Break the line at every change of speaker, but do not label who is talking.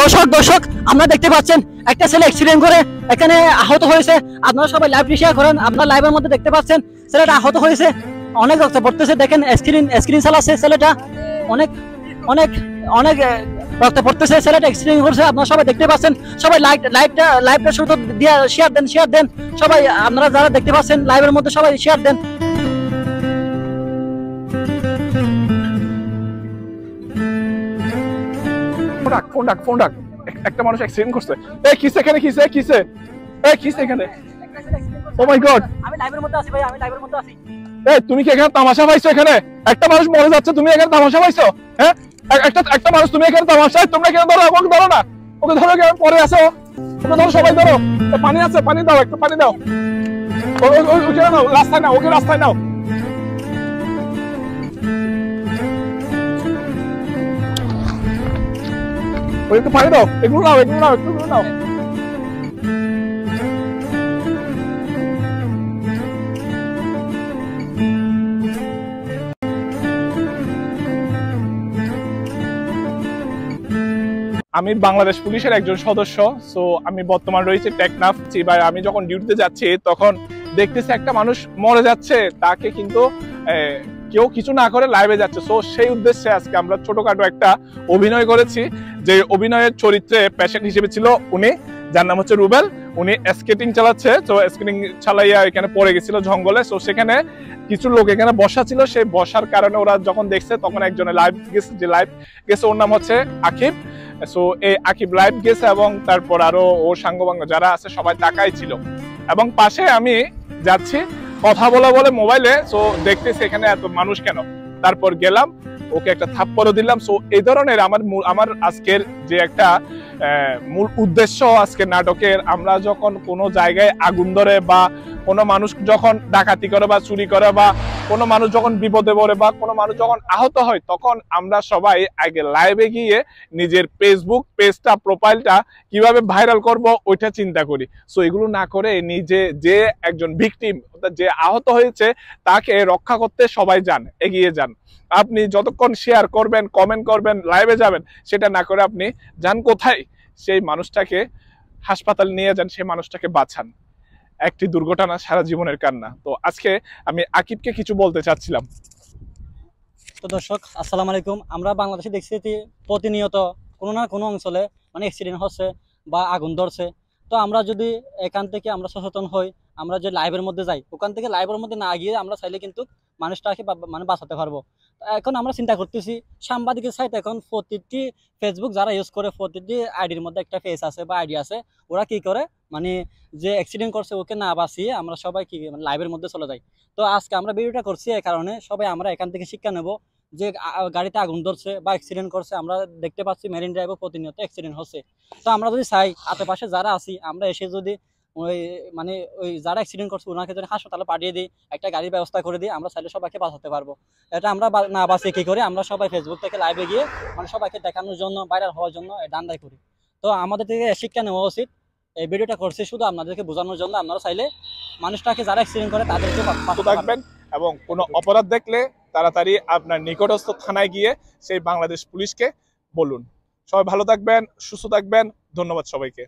দর্শক দর্শক আমরা দেখতে পাচ্ছেন একটা ছেলে অ্যাক্সিডেন্ট করে এখানে আহত হয়েছে। আপনারা সবাই লাইভ শেয়ার করেন। আপনারা লাইভের মধ্যে দেখতে পাচ্ছেন ছেলেটা আহত হয়েছে, অনেক রক্ত পড়তেছে। দেখেন স্ক্রিন চালাচ্ছে ছেলেটা, অনেক অনেক অনেক রক্ত পড়তেছে। ছেলেটা অ্যাক্সিডেন্ট করছে, আপনারা সবাই দেখতে পাচ্ছেন। সবাই লাইভটা শুরু দিয়ে শেয়ার দেন সবাই। আপনারা যারা দেখতে পাচ্ছেন লাইভের মধ্যে সবাই শেয়ার দেন।
ফোন ডাক একটা মানুষ অ্যাক্সিডেন্ট করছে। এই কিসে এখানে, কিসে এখানে? ও মাই গড,
আমি লাইভের মধ্যে আছি ভাই, আমি লাইভের মধ্যে আছি।
এই তুমি কি এখানে তামাশা পাইছো? এখানে একটা মানুষ মরে যাচ্ছে, তুমি এখানে তামাশা পাইছো? হ্যাঁ, একটা মানুষ, তুমি এখানে তামাশা, তোমরা এখানে ধরো, ওকে ধরো না, ওকে ধরো, পরে আসো, ওকে ধরো, সবাই ধরো। পানি আছে, পানি দাও, একটু পানি দাও। ওকে নাও, রাস্তায় নাও, ওকে রাস্তায় নাও। একটু পানি দাও, এগুলো নাও, একটু নাও। আমি বাংলাদেশ পুলিশের একজন সদস্য। সো আমি বর্তমান রয়েছে টেকনাফ চিবায়। আমি যখন ডিউটিতে যাচ্ছি তখন দেখতেছি একটা মানুষ মরে যাচ্ছে, তাকে কিন্তু কেউ কিছু না করে লাইভে যাচ্ছে। সো সেই উদ্দেশ্যে আজকে আমরা ছোটখাটো একটা অভিনয় করেছি, যে অভিনয়ের চরিত্রে পেশেন্ট হিসেবে ছিল উনি, যার নাম হচ্ছে রুবেল। উনি স্কেটিং চালাচ্ছে, তো স্কেটিং চালাইয়া এখানে পড়ে গেছিল জঙ্গলে। সো সেখানে কিছু লোক এখানে বসা ছিল, সেই বসার কারণে ওরা যখন দেখছে তখন একজনে লাইভ গেছে, যে লাইভ গেছে ওর নাম হচ্ছে আকিব। সো এই আকিব লাইভ গেছে এবং তারপর আরো ওর সাঙ্গবাঙ্গ যারা আছে সবাই তাকাই ছিল। এবং পাশে আমি যাচ্ছি কথা বলে মোবাইলে, সো দেখতেছি এখানে এত মানুষ কেন। তারপর গেলাম, ওকে একটা থাপ্পড়ও দিলাম। সো এই ধরনের আমার আজকের যে একটা মূল উদ্দেশ্য আজকের নাটকের, আমরা যখন কোনো জায়গায় আগুন ধরে বা কোনো মানুষ যখন ডাকাতি করে বা চুরি করে বা কোনো মানুষ যখন বিপদে পড়ে বা কোনো মানুষ যখন আহত হয়, তখন আমরা সবাই আগে লাইভে গিয়ে নিজের ফেসবুক পেজটা, প্রোফাইলটা কিভাবে ভাইরাল করব ওইটা চিন্তা করি। সো এগুলো না করে নিজে যে একজন ভিকটিম, যে আহত হয়েছে, তাকে রক্ষা করতে সবাই এগিয়ে যান। আপনি যতক্ষণ শেয়ার করবেন, কমেন্ট করবেন, লাইভে যাবেন, সেটা না করে আপনি যান কোথায়, সেই মানুষটাকে হাসপাতালে নিয়ে যান, সেই মানুষটাকে বাঁচান। একটি দুর্ঘটনা সারা জীবনের কান্না। তো আজকে আমি আকিবকে কিছু বলতে চাচ্ছিলাম।
তো দর্শক আসসালামু আলাইকুম। আমরা বাংলাদেশে দেখছি প্রতিনিয়ত কোনো না কোনো অঞ্চলে মানে অ্যাক্সিডেন্ট হচ্ছে বা আগুন ধরছে। তো আমরা যদি এখান থেকে আমরা সচেতন হই, আমরা যে লাইভের মধ্যে যাই, ওখান থেকে লাইভের মধ্যে না গিয়ে আমরা চাইলে কিন্তু মানুষটাকে মানে বাঁচাতে পারবো। এখন আমরা চিন্তা করতেছি সাংবাদিকের সাইট এখন প্রতিটি ফেসবুক যারা ইউজ করে, প্রতিটি আইডির মধ্যে একটা ফেস আছে বা আইডি আছে। ওরা কি করে মানে যে অ্যাক্সিডেন্ট করছে ওকে না বাঁচিয়ে আমরা সবাই কি মানে লাইভের মধ্যে চলে যাই। তো আজকে আমরা ভিডিওটা করছি এই কারণে, সবাই আমরা এখান থেকে শিক্ষা নেব যে গাড়িতে আগুন ধরছে বা অ্যাক্সিডেন্ট করছে, আমরা দেখতে পাচ্ছি মেরিন ড্রাইভে প্রতিনিয়ত অ্যাক্সিডেন্ট হচ্ছে। তো আমরা যদি চাই আশেপাশে যারা আছি আমরা এসে যদি ওই মানে ওই যারা অ্যাক্সিডেন্ট করছে ওনাকে যদি হাসপাতালে পাঠিয়ে দিই, একটা গাড়ির ব্যবস্থা করে দিই, আমরা চাইলে সবাইকে বাঁচাতে পারবো। এটা আমরা না বাঁচিয়ে কি করি, আমরা সবাই ফেসবুক থেকে লাইভে গিয়ে মানে সবাইকে দেখানোর জন্য, ভাইরাল হওয়ার জন্য ডান্ডাই করি। তো আমাদের থেকে শিক্ষা নেওয়া উচিত। এই ভিডিওটা করছি শুধু আপনাদেরকে বোঝানোর জন্য। আপনারা চাইলে মানুষটাকে যারা অ্যাক্সিডেন্ট করে তাদেরকে
থাকবেন এবং কোনো অপরাধ দেখলে তাড়াতাড়ি আপনার নিকটস্থ থানায় গিয়ে সেই বাংলাদেশ পুলিশকে বলুন। সবাই ভালো থাকবেন, সুস্থ থাকবেন। ধন্যবাদ সবাইকে।